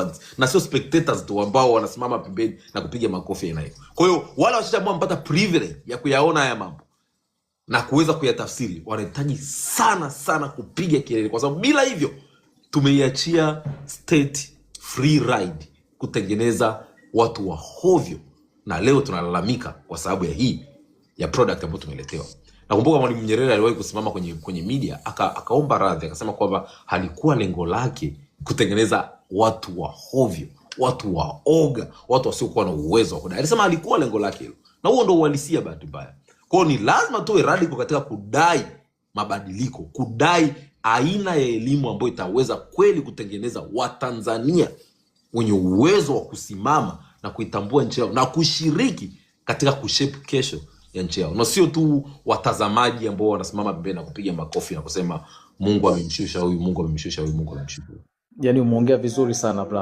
participants na sio spectators tu ambao wanasimama pembeni na kupiga makofi aina hiyo. Kwa hiyo wale wachache ambao wamepata privilege ya kuyaona haya mambo na kuweza kuyatafsiri wanahitaji sana sana kupiga kelele, kwa sababu bila hivyo tumeiachia state free ride kutengeneza watu wa hovyo, na leo tunalalamika kwa sababu ya hii ya product ambayo tumeletewa. Nakumbuka Mwalimu Nyerere aliwahi kusimama kwenye media akaomba radhi, akasema kwamba halikuwa lengo lake kutengeneza watu wa hovyo, watu wa oga, watu wasiokuwa na uwezo wa kudai. Alisema halikuwa lengo lake hilo, na huo ndio uhalisia bahati mbaya. Kwa hiyo ni lazima tuwe radical katika kudai mabadiliko, kudai aina ya elimu ambayo itaweza kweli kutengeneza Watanzania wenye uwezo wa kusimama na kuitambua nchi yao na kushiriki katika kushape kesho ya nchi yao, na sio tu watazamaji ambao wanasimama pembeni na kupiga makofi na kusema Mungu amemshusha huyu, Mungu amemshusha huyu, Mungu amemshusha huyu. Yaani umeongea vizuri sana bro.